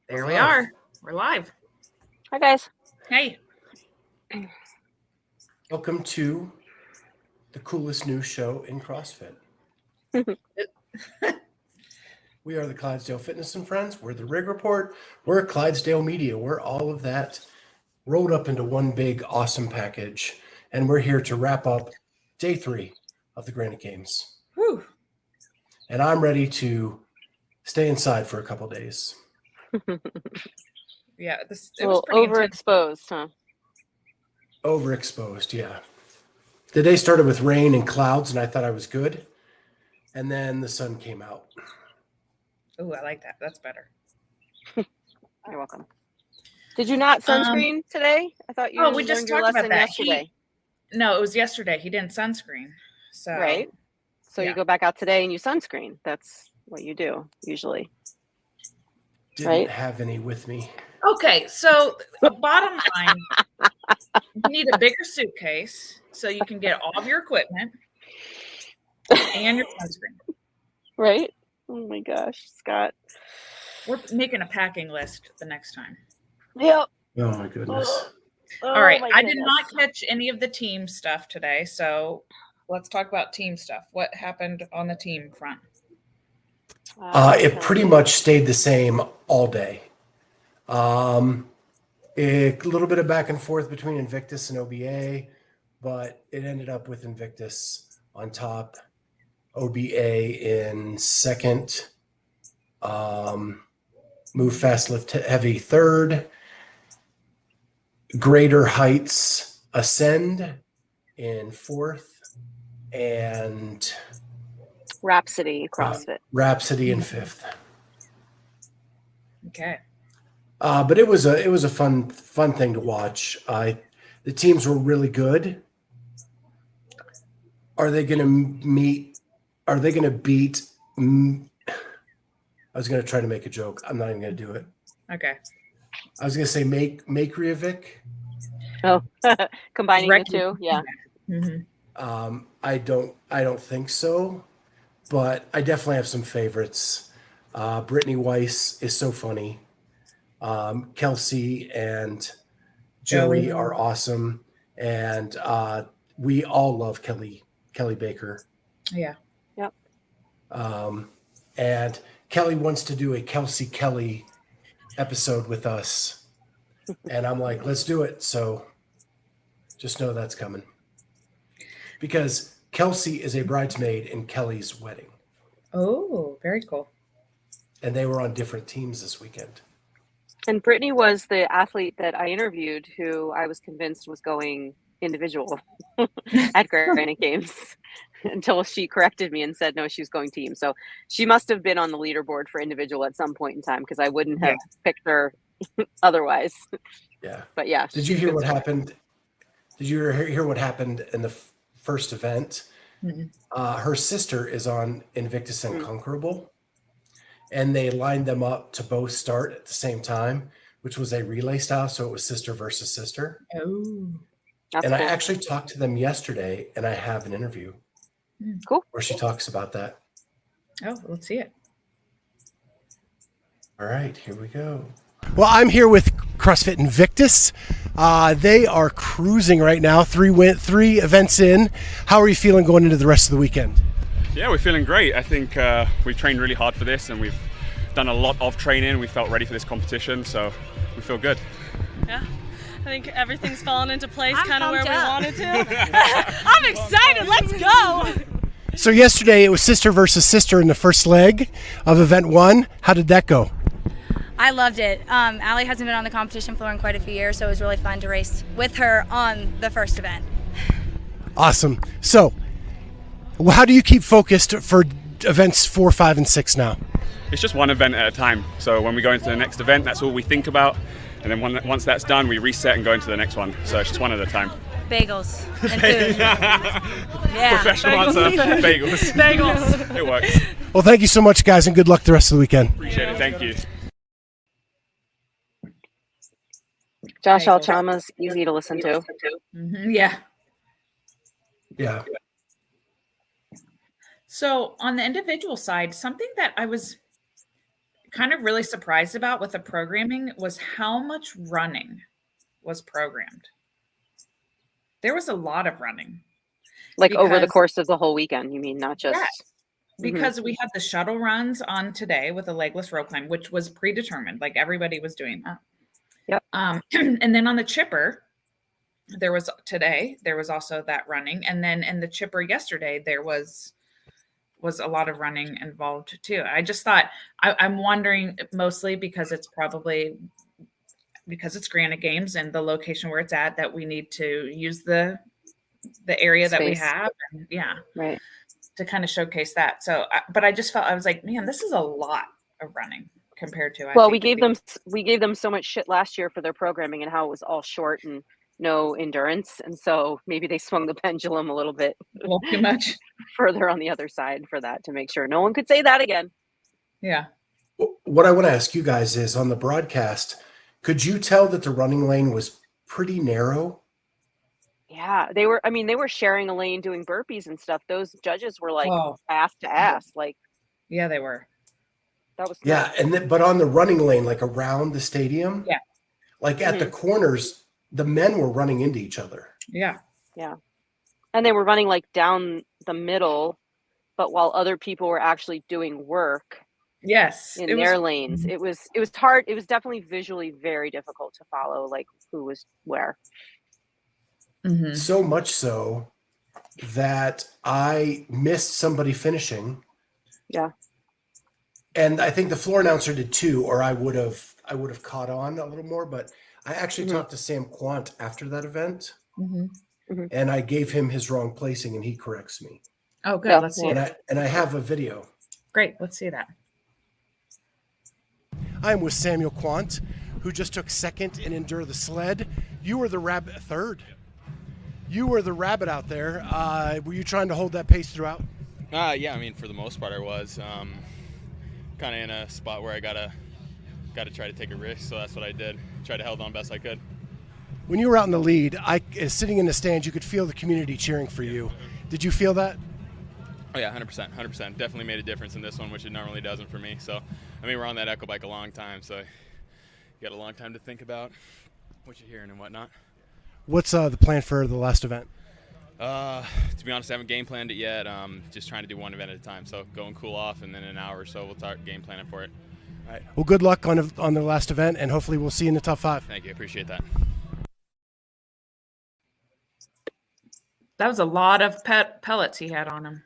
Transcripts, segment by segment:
There we are. We're live. Hi, guys. Hey. Welcome to the coolest new show in CrossFit. We are the Clydesdale Fitness and Friends. We're the Rig Report. We're Clydesdale Media. We're all of that rolled up into one big awesome package. And we're here to wrap up day 3 of the Granite Games. Whew. And I'm ready to stay inside for a couple days. Yeah, it was pretty overexposed, huh? Overexposed, yeah. The day started with rain and clouds, and I thought I was good. And then the sun came out. Oh, I like that. That's better. You're welcome. Did you not sunscreen today? I thought you we just learned your talked lesson about that. yesterday. No, it was yesterday. He didn't sunscreen. So Right. So yeah. you go back out today and you sunscreen. That's what you do usually. Didn't have any with me. Okay, so the bottom line, you need a bigger suitcase so you can get all of your equipment and your sunscreen. Right? Oh my gosh, Scott. We're making a packing list the next time. Yep. Oh my goodness. All right. my I did goodness. not catch any of the team stuff today, so let's talk about team stuff. What happened on the team front? It pretty much stayed the same all day. A little bit of back and forth between Invictus and OBA, but it ended up with Invictus on top, OBA in second, move fast, lift heavy third, greater heights ascend in fourth, and Rhapsody CrossFit. Rhapsody in fifth. Okay. But it was a fun thing to watch. The teams were really good. Are they going to meet? Are they going to beat? I was going to try to make a joke. I'm not even going to do it. Okay. I was going to say make Reykjavik. Oh, combining the two, yeah. Mm-hmm. I don't think so, but I definitely have some favorites. Brittany Weiss is so funny. Kelsey and Joey are awesome, and we all love Kelly Baker. Yeah. Yep. And Kelly wants to do a Kelsey Kelly episode with us, and I'm like, let's do it. So just know that's coming, because Kelsey is a bridesmaid in Kelly's wedding. Oh, very cool. And they were on different teams this weekend. And Brittany was the athlete that I interviewed who I was convinced was going individual at Granite Games until she corrected me and said, no, she was going team. So she must have been on the leaderboard for individual at some point in time, because I wouldn't have picked her otherwise. Yeah. But yeah. Did you hear what happened? Did you hear what happened in the first event? Mm-hmm. Her sister is on Invictus and Conquerable, and they lined them up to both start at the same time, which was a relay style. So it was sister versus sister. Oh, That's and cool. I actually talked to them yesterday, and I have an interview Cool. where she talks about that. Oh, let's see it. All right, here we go. Well, I'm here with CrossFit Invictus. They are cruising right now, 3 events in. How are you feeling going into the rest of the weekend? Yeah, we're feeling great. I think we've trained really hard for this, and we've done a lot of training. We felt ready for this competition, so we feel good. Yeah, I think everything's fallen into place kind of where we wanted to. I'm excited, let's go! So yesterday it was sister versus sister in the first leg of event 1. How did that go? I loved it. Allie hasn't been on the competition floor in quite a few years, so it was really fun to race with her on the first event. Awesome. So how do you keep focused for events 4, 5, and 6 now? It's just one event at a time. So when we go into the next event, that's all we think about. And then once that's done, we reset and go into the next one. So it's just one at a time. Bagels and food. Yeah. Professional answer, bagels. Bagels. It works. Well, thank you so much, guys, and good luck the rest of the weekend. Appreciate it. Thank you. Josh Alchama's easy to listen to. Mm-hmm. Yeah. Yeah. So on the individual side, something that I was kind of really surprised about with the programming was how much running was programmed. There was a lot of running. Like over the course of the whole weekend, you mean, not just? Yes, because we had the shuttle runs on today with the legless rope climb, which was predetermined. Like everybody was doing that. Yep. And then on the chipper, there was also that running. And then in the chipper yesterday, there was a lot of running involved too. I just thought, I'm wondering, mostly because it's Granite Games and the location where it's at, that we need to use the area that we have, and right, to kind of showcase that. So, but I just felt, I was like, man, this is a lot of running compared to. We gave them so much shit last year for their programming and how it was all short and no endurance, and so maybe they swung the pendulum a little bit too much further on the other side for that, to make sure no one could say that again. Yeah. What I want to ask you guys is, on the broadcast, could you tell that the running lane was pretty narrow? Yeah, they were sharing a lane doing burpees and stuff. Those judges were like ass to ass. Like, yeah, they were. That was but on the running lane, like around the stadium, like at the corners, the men were running into each other. Yeah. And they were running like down the middle, but while other people were actually doing work. Yes, in their lanes. It was hard. It was definitely visually very difficult to follow, like who was where. Mm-hmm. So much so that I missed somebody finishing. Yeah. And I think the floor announcer did too, or I would have caught on a little more. But I actually talked to Sam Kwant after that event, and I gave him his wrong placing, and he corrects me. Oh, good. Let's see it. And I have a video. Great. Let's see that. I'm with Samuel Kwant, who just took second in Endure the Sled. You were the third. You were the rabbit out there. Were you trying to hold that pace throughout? Yeah, I mean, for the most part I was. Kind of in a spot where I gotta try to take a risk, so that's what I did. Tried to hold on best I could. When you were out in the lead, sitting in the stands, you could feel the community cheering for you. Did you feel that? Oh yeah, 100%. Definitely made a difference in this one, which it normally doesn't for me. So, I mean, we're on that echo bike a long time, so you got a long time to think about what you're hearing and whatnot. What's the plan for the last event? To be honest, I haven't game planned it yet. Just trying to do one event at a time. So go and cool off, and then in an hour or so we'll start game planning for it. All right. Well, good luck on the last event, and hopefully we'll see you in the top 5. Thank you. I appreciate that. That was a lot of pellets he had on him.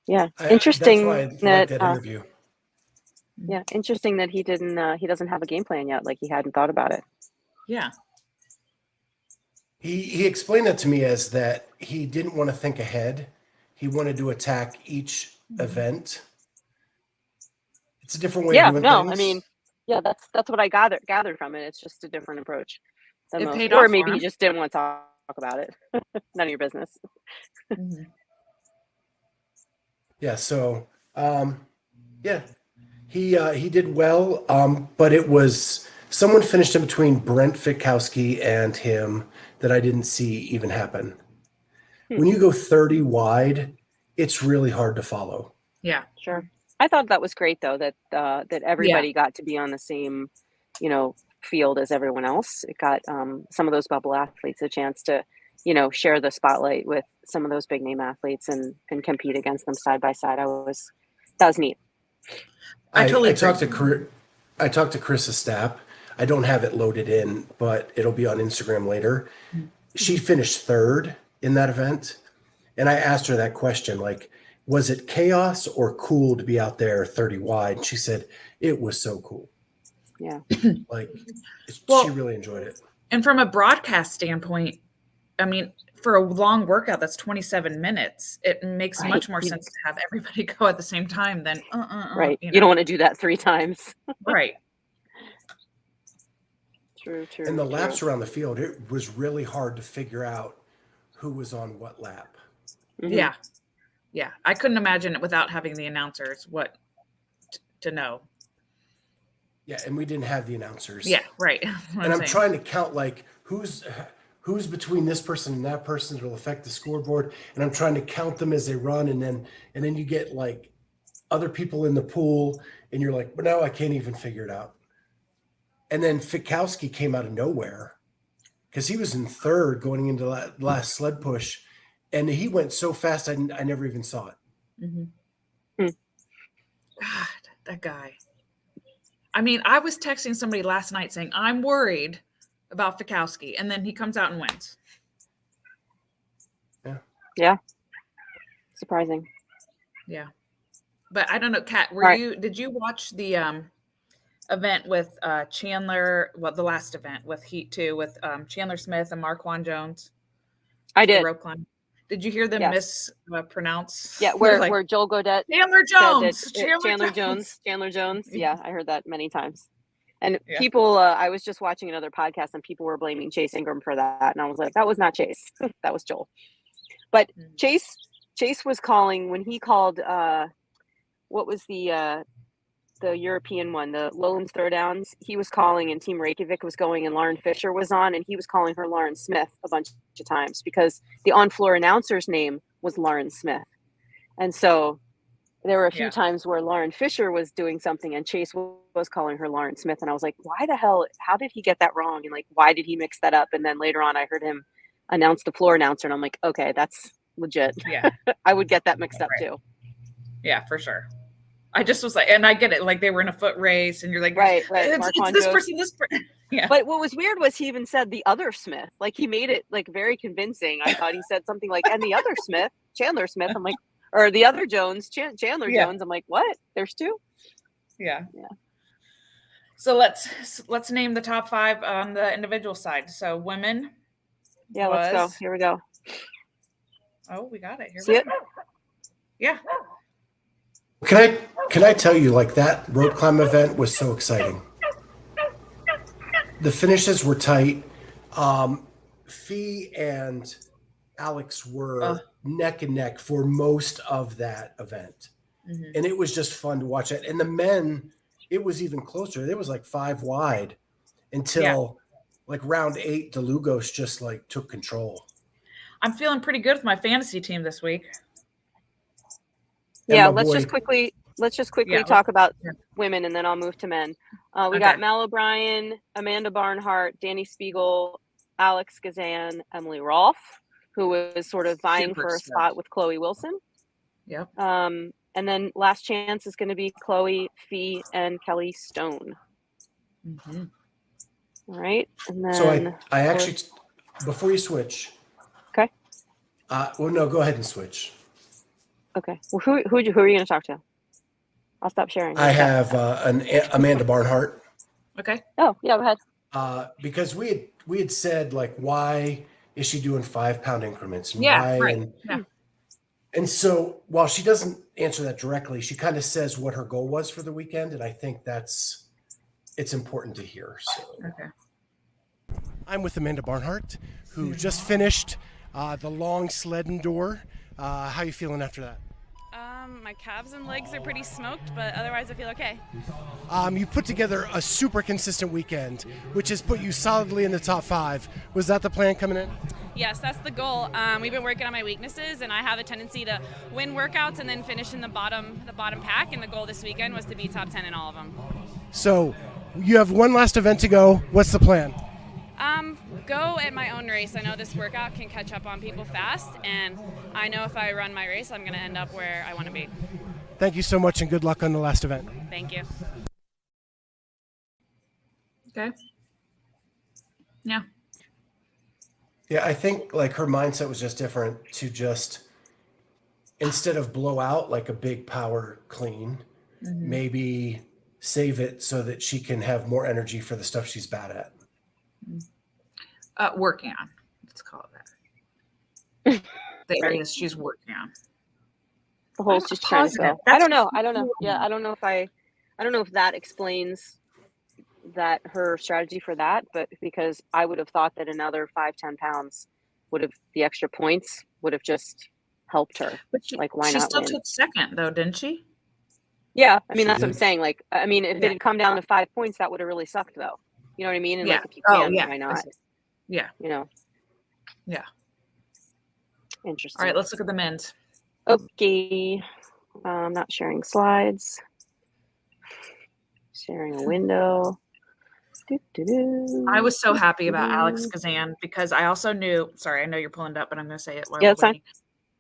Yeah, interesting. That's why I like that interview. Yeah, interesting that he doesn't have a game plan yet. Like, he hadn't thought about it. Yeah. He explained that to me as that he didn't want to think ahead. He wanted to attack each event. It's a different way of doing things. I mean, that's what I gathered from it. It's just a different approach. Or maybe he just didn't want to talk about it. None of your business. Yeah. So, he did well. But it was someone finished in between Brent Fitkowski and him that I didn't see even happen. When you go 30 wide, it's really hard to follow. Yeah, sure. I thought that was great though, that everybody got to be on the same, field as everyone else. It got some of those bubble athletes a chance to, share the spotlight with some of those big name athletes and compete against them side by side. That was neat. I talked to Chris Stapp. I don't have it loaded in, but it'll be on Instagram later. She finished 3rd in that event. And I asked her that question, like, was it chaos or cool to be out there 30 wide? And she said, it was so cool. Yeah. She really enjoyed it. And from a broadcast standpoint, I mean, for a long workout, that's 27 minutes. It makes much more sense to have everybody go at the same time than, right. You don't want to do that 3 times. Right. True. And the laps around the field, it was really hard to figure out who was on what lap. Yeah. Yeah. I couldn't imagine it without having the announcers to know. Yeah. And we didn't have the announcers. Yeah. Right. And I'm trying to count like who's between this person and that person that will affect the scoreboard. And I'm trying to count them as they run. And then you get like other people in the pool, and you're like, but no, I can't even figure it out. And then Fikowski came out of nowhere because he was in third going into the last sled push, and he went so fast I never even saw it. Mm-hmm. God, that guy. I mean, I was texting somebody last night saying, I'm worried about Fikowski, and then he comes out and wins. Yeah. Surprising. Yeah. But I don't know, Kat, did you watch the event with Chandler, the last event with Heat 2 with Chandler Smith and Marquand Jones? I did. Rope climb. Did you hear them mispronounce? Yeah, where Joel Godet Chandler Jones. Chandler Jones. Yeah, I heard that many times. And people, I was just watching another podcast and people were blaming Chase Ingram for that. And I was like, that was not Chase. That was Joel. But Chase was calling when he called, what was the European one, the Lowlands Throwdowns. He was calling and Team Reykjavik was going and Lauren Fisher was on and he was calling her Lauren Smith a bunch of times because the on-floor announcer's name was Lauren Smith. And so there were a few times where Lauren Fisher was doing something and Chase was calling her Lauren Smith. And I was like, why the hell, how did he get that wrong? And like, why did he mix that up? And then later on, I heard him announce the floor announcer and I'm like, okay, that's legit. Yeah. I would get that mixed up too. Yeah, for sure. I just was like, and I get it. Like they were in a foot race and you're like, right. It's this person, this person. Yeah. But what was weird was he even said the other Smith, like he made it like very convincing. I thought he said something like, and the other Smith, Chandler Smith. I'm like, or the other Jones, Chandler Jones. I'm like, what? There's two? Yeah. So let's name the top 5 on the individual side. So women. Yeah, let's go. Here we go. Oh, we got it. Here See we it? go. Yeah. Can I tell you, like that rope climb event was so exciting. The finishes were tight. Fee and Alex were neck and neck for most of that event. Mm-hmm. And it was just fun to watch it. And the men, it was even closer. It was like 5 wide until like round 8, DeLugos just like took control. I'm feeling pretty good with my fantasy team this week. Yeah, let's just quickly talk about women and then I'll move to men. We got Mal O'Brien, Amanda Barnhart, Danny Spiegel, Alex Gazan, Emily Rolfe, who was sort of vying for a spot with Chloe Wilson. Yep. And then last chance is going to be Chloe, Fee, and Kelly Stone. Mm-hmm. All right. And then so I actually, before you switch. Okay. Well, no, go ahead and switch. Okay. Well, who are you going to talk to? I'll stop sharing. I have an Amanda Barnhart. Okay. Oh, yeah, go ahead. Because we had said, like, why is she doing 5-pound increments? And yeah, why? Right. And so while she doesn't answer that directly, she kind of says what her goal was for the weekend. And I think it's important to hear. So. Okay. I'm with Amanda Barnhart, who just finished the long sled indoor. How are you feeling after that? My calves and legs are pretty smoked, but otherwise I feel okay. You put together a super consistent weekend, which has put you solidly in the top 5. Was that the plan coming in? Yes, that's the goal. We've been working on my weaknesses, and I have a tendency to win workouts and then finish in the bottom pack, and the goal this weekend was to be top 10 in all of them. So you have one last event to go. What's the plan? Go at my own race. I know this workout can catch up on people fast, and I know if I run my race, I'm going to end up where I want to be. Thank you so much, and good luck on the last event. Thank you. Okay. Yeah. Yeah, I think like her mindset was just different to just, instead of blow out like a big power clean, maybe save it so that she can have more energy for the stuff she's bad at. Working on. Let's call it that. The areas she's working on. The hole's just trying to go. I don't know. Yeah, I don't know if that explains that her strategy for that, but because I would have thought that another 5-10 pounds the extra points would have just helped her. But why not? She still took second though, didn't she? Yeah, I mean that's what I'm saying. Like, I mean, if it had come down to 5 points, that would have really sucked though. You know what I mean? And like, if you can, why not? Yeah. You know. Yeah. Interesting. All right, let's look at the men's. Okay. I'm not sharing slides. Sharing a window. I was so happy about Alex Kazan because I also knew, sorry, I know you're pulling it up, but I'm going to say it while Yeah, we're it's fine. waiting.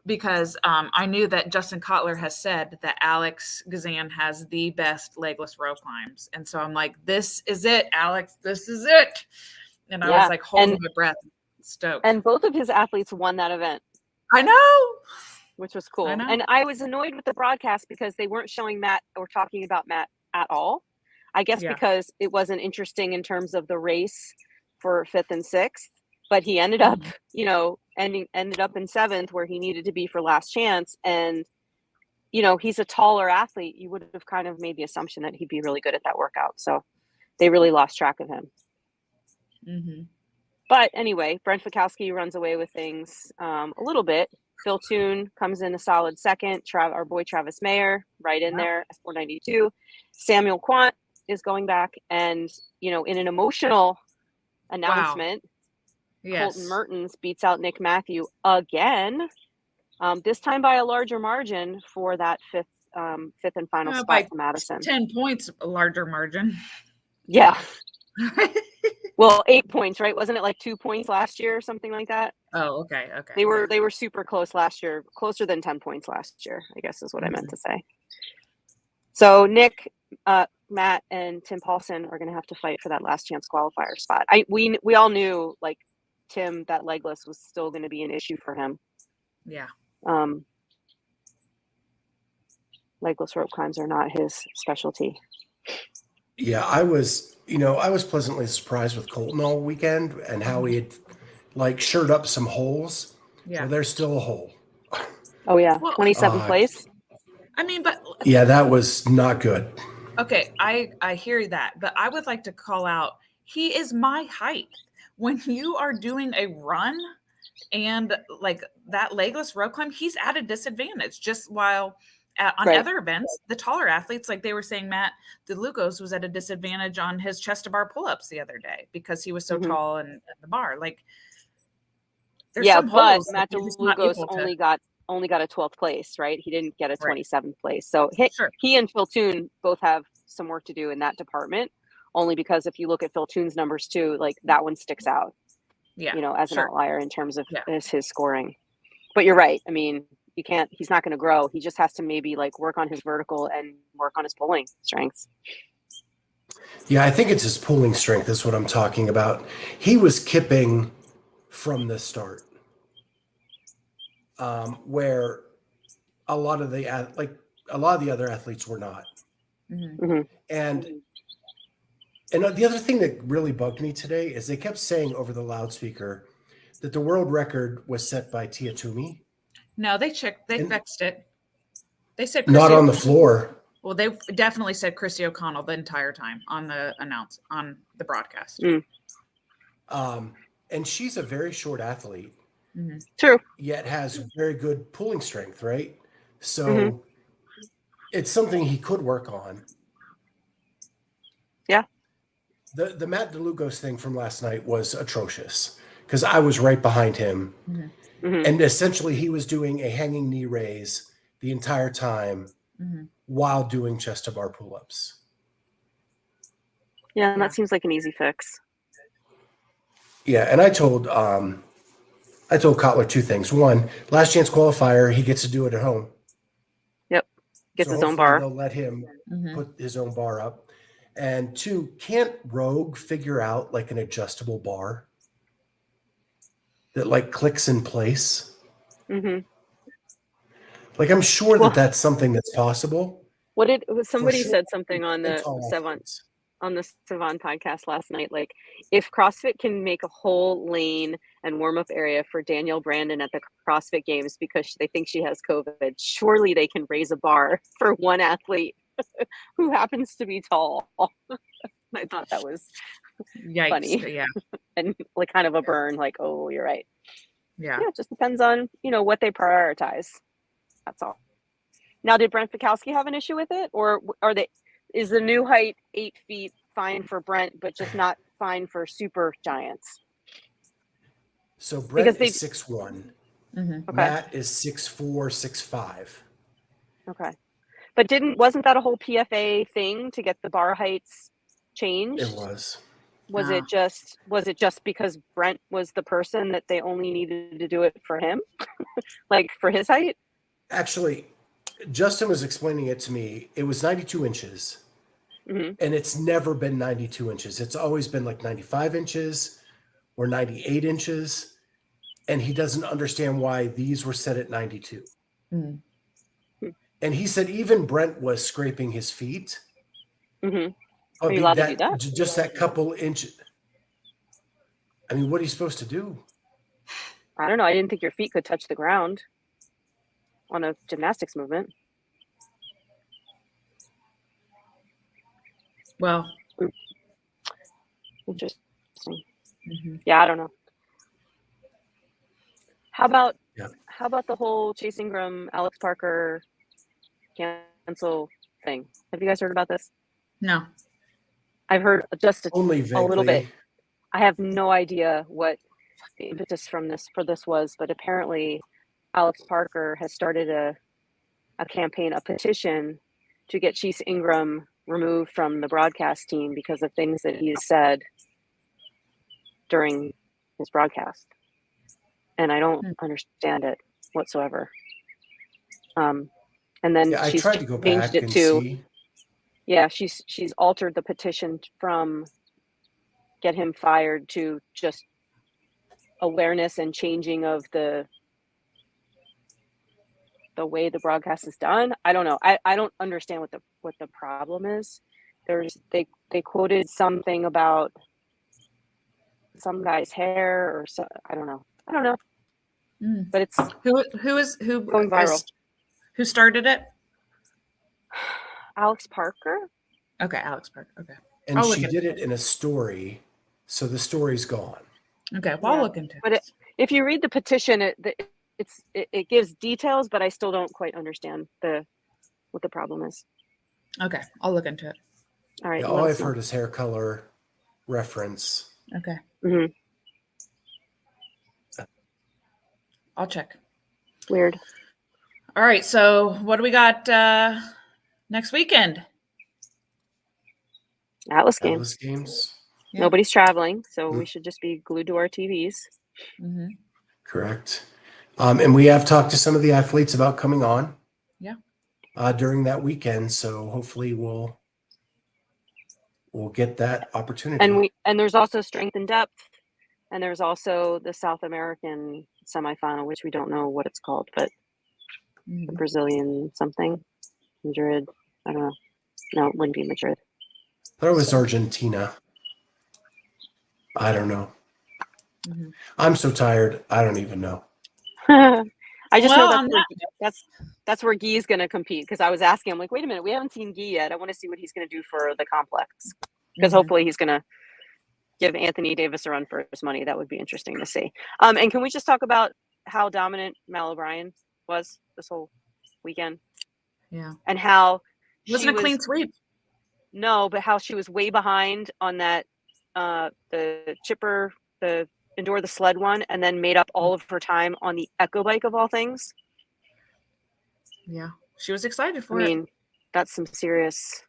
Because I knew that Justin Kotler has said that Alex Kazan has the best legless row climbs. And so I'm like, this is it, Alex. This is it. And I was like holding my breath, stoked. And both of his athletes won that event. I know. Which was cool. And I was annoyed with the broadcast because they weren't showing Matt or talking about Matt at all. I guess because it wasn't interesting in terms of the race for 5th and 6th, but he ended up, you know, ended up in 7th where he needed to be for last chance. And, you know, he's a taller athlete. You would have kind of made the assumption that he'd be really good at that workout. So they really lost track of him. Mm-hmm. But anyway, Brent Fikowski runs away with things a little bit. Phil Toon comes in a solid second. Our boy Travis Mayer right in there at 492. Samuel Kwant is going back, and you know, in an emotional announcement, Colton Mertens beats out Nick Matthew again. This time by a larger margin for that fifth and final spot for Madison. 10 points, a larger margin. Yeah. Well, 8 points, right? Wasn't it like 2 points last year or something like that? Oh, okay. They were super close last year, closer than 10 points last year, I guess is what I meant to say. So Nick, Matt, and Tim Paulson are going to have to fight for that last chance qualifier spot. We all knew, like, Tim, that legless was still going to be an issue for him. Yeah. Legless rope climbs are not his specialty. Yeah, I was pleasantly surprised with Colton all weekend and how he had like shored up some holes. Yeah. Well, there's still a hole. Oh yeah. 27th place. I mean, but yeah, that was not good. Okay. I hear that, but I would like to call out, he is my height. When you are doing a run and like that legless rope climb, he's at a disadvantage. Just while on other events, the taller athletes, like they were saying, Matt DeLucos was at a disadvantage on his chest to bar pull-ups the other day because he was so tall and the bar. Like, there's some but holes Matt DeLucos only got a 12th place, right? He didn't get a 27th place. So he and Phil Toon both have some work to do in that department. Only because if you look at Phil Toon's numbers too, like that one sticks out. Yeah, you know, as an outlier in terms of his scoring. But you're right. I mean, he's not going to grow. He just has to maybe like work on his vertical and work on his pulling strengths. Yeah, I think it's his pulling strength is what I'm talking about. He was kipping from the start, where a lot of the other athletes were not. Mm-hmm. And the other thing that really bugged me today is they kept saying over the loudspeaker that the world record was set by Tia Toomey. No, they fixed it. They said not on the floor. Well, they definitely said Chrissy O'Connell the entire time on the broadcast. And she's a very short athlete. Mm-hmm. True. Yet has very good pulling strength, right? So it's something he could work on. Yeah. The Matt DeLucos thing from last night was atrocious because I was right behind him. Mm-hmm. And essentially he was doing a hanging knee raise the entire time while doing chest to bar pull-ups. Yeah, and that seems like an easy fix. Yeah, and I told Kotler two things. One, last chance qualifier, he gets to do it at home. Yep. Gets his own bar. They'll let him put his own bar up. And two, can't Rogue figure out like an adjustable bar that like clicks in place? Mm-hmm. Like I'm sure that's something that's possible. Somebody said something on the Savant podcast last night. Like, if CrossFit can make a whole lane and warm up area for Danielle Brandon at the CrossFit Games because they think she has COVID, surely they can raise a bar for one athlete who happens to be tall. I thought that was funny. Yeah. And like kind of a burn, like, oh, you're right. Yeah. It just depends on, what they prioritize. That's all. Now, did Brent Fikowski have an issue with it? Or is the new height 8 feet fine for Brent, but just not fine for super giants? So Brent is 6'1". Okay. Matt is 6'4", 6'5". Okay. But wasn't that a whole PFA thing to get the bar heights changed? It was. Was it just because Brent was the person that they only needed to do it for him? Like for his height? Actually, Justin was explaining it to me. It was 92 inches. Mm-hmm. And it's never been 92 inches. It's always been like 95 inches or 98 inches. And he doesn't understand why these were set at 92. Mm. And he said even Brent was scraping his feet. Mm-hmm. Are you allowed to do that? Just that couple inches. I mean, what are you supposed to do? I don't know. I didn't think your feet could touch the ground on a gymnastics movement. Well, Interesting. mm-hmm. Yeah, I don't know. How about Yeah. the whole Chase Ingram, Alex Parker cancel thing? Have you guys heard about this? No. I've heard just Only a little bit. vaguely. I have no idea what the impetus for this was, but apparently Alex Parker has started a campaign, a petition to get Chase Ingram removed from the broadcast team because of things that he's said during his broadcast. And I don't understand it whatsoever. And then Yeah, I she's tried to go changed back it and to, see. yeah, she's altered the petition from get him fired to just awareness and changing of the way the broadcast is done. I don't know. I don't understand what the problem is. They quoted something about some guy's hair or so. I don't know. Mm. But it's who going viral. Who started it? Alex Parker. Okay, Alex Parker. Okay. And she did it in a story, so the story's gone. Okay, well, I'll look into it. But if you read the petition, it gives details, but I still don't quite understand what the problem is. Okay, I'll look into it. All right. Yeah, all I've heard is hair color reference. Okay. Mm-hmm. I'll check. Weird. All right, so what do we got next weekend? Atlas Games. Yeah. Nobody's traveling, so we should just be glued to our TVs. Mm-hmm. Correct. And we have talked to some of the athletes about coming on. Yeah. During that weekend, so hopefully we'll get that opportunity. And there's also strength and depth, and there's also the South American semifinal, which we don't know what it's called, but the Brazilian something, Madrid. I don't know. No, it wouldn't be Madrid. I thought it was Argentina. I don't know. Mm-hmm. I'm so tired. I don't even know. I just know that's where Guy's going to compete, because I was asking him, like, wait a minute, we haven't seen Guy yet. I want to see what he's going to do for the complex, because hopefully he's going to give Anthony Davis a run for his money. That would be interesting to see. And can we just talk about how dominant Mal O'Brien was this whole weekend? Yeah. And how it wasn't a clean sweep. No, but how she was way behind on that the chipper, the endure the sled one, and then made up all of her time on the echo bike of all things. Yeah, she was excited for it. I mean, that's some serious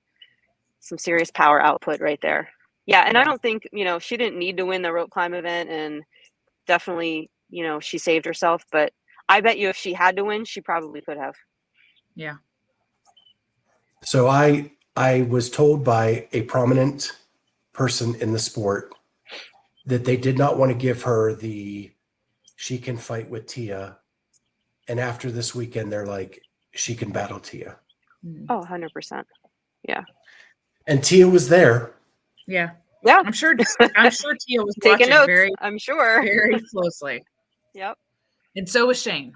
power output right there. Yeah, and I don't think, she didn't need to win the rope climb event, and definitely, she saved herself, but I bet you if she had to win, she probably could have. Yeah. So I was told by a prominent person in the sport that they did not want to give her she can fight with Tia. And after this weekend, they're like, she can battle Tia. Oh, 100%. Yeah. And Tia was there. Yeah. Yeah. I'm sure Tia was taking watching notes. I'm sure. very closely. Yep. And so was Shane.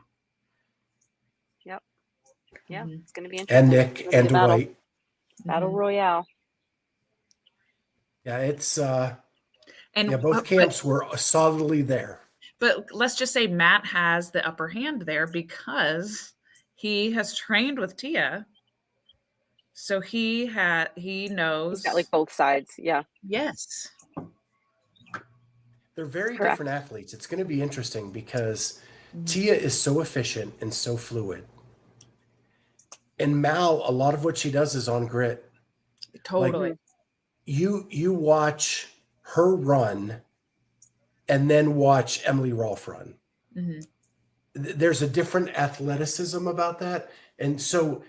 Yep. Yeah. It's going to be And interesting. Nick and Dwight. Battle Royale. Yeah, it's and both camps were solidly there. But let's just say Matt has the upper hand there because he has trained with Tia. So he knows. He's got like both sides. Yeah. Yes. They're very different athletes. It's going to be interesting because Tia is so efficient and so fluid. And Mal, a lot of what she does is on grit. Totally. Like, you watch her run and then watch Emily Rolfe run. Mm-hmm. There's a different athleticism about that. And so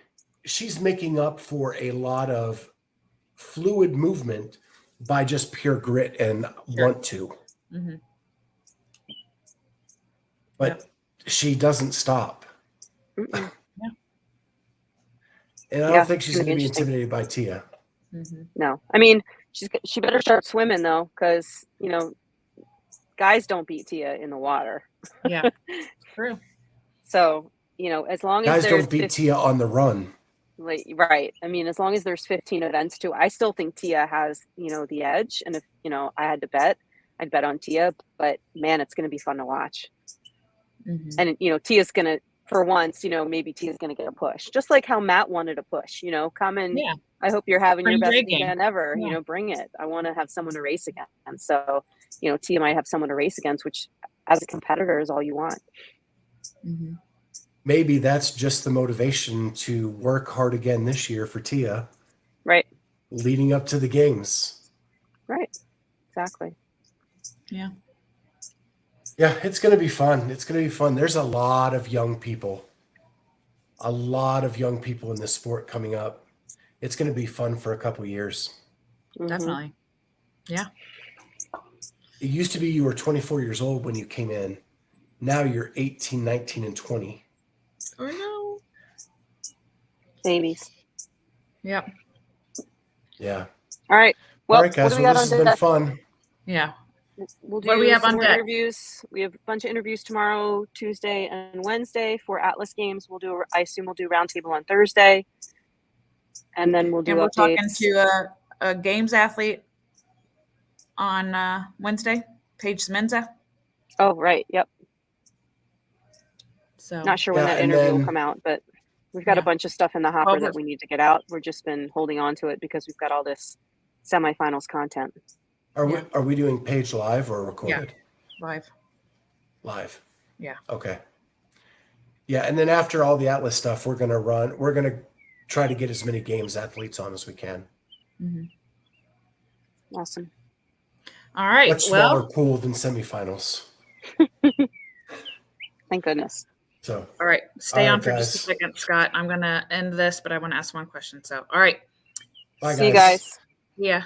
she's making up for a lot of fluid movement by just pure grit and want to. Mm-hmm. But she doesn't stop. Mm-mm. Yeah. And I Yeah, don't think it's she's gonna going to be be interesting. intimidated by Tia. Mm-hmm. No, I mean, she better start swimming though, because guys don't beat Tia in the water. Yeah. True. So as long as Guys there's don't beat Tia on the run. right. I mean, as long as there's 15 events too, I still think Tia has the edge. And if I had to bet, I'd bet on Tia. But man, it's going to be fun to watch. Mm-hmm. And Tia's going to, for once, maybe Tia's going to get a push, just like how Matt wanted a push. Come and Yeah. I hope you're having your Spring best break game. weekend ever. Yeah. Bring it. I want to have someone to race against. And so, Tia might have someone to race against, which as a competitor is all you want. Mm-hmm. Maybe that's just the motivation to work hard again this year for Tia. Right. Leading up to the games. Right. Exactly. Yeah. Yeah, it's going to be fun. It's going to be fun. There's a lot of young people in this sport coming up. It's going to be fun for a couple years. Mhm. Definitely. Yeah. It used to be you were 24 years old when you came in. Now you're 18, 19, and 20. Or no. Babies. Yep. Yeah. All right. Well, All right, guys. what do we Well, got this on has been deck? fun. Yeah. We'll do What do we have some on more deck? interviews. We have a bunch of interviews tomorrow, Tuesday, and Wednesday for Atlas Games. I assume we'll do roundtable on Thursday, and then we'll do And we're updates. talking to a games athlete on Wednesday, Paige Smenza. Oh, right. Yep. So Not sure when Yeah, that and interview will then- come out, but we've got a Yeah. bunch of stuff in the hopper Well, that we need to get out. We've just been holding on to it because we've got all this semifinals content. Are we doing page live or recorded? live. Live. Yeah. Okay. Yeah, and then after all the Atlas stuff, we're gonna try to get as many games athletes on as we can. Mm-hmm. Awesome. All right. Much smaller pool than semifinals. Thank goodness. So All right. Stay All on right, for just a guys. second, Scott. I'm going to end this, but I want to ask one question. So, all right. bye, See you guys. Yeah.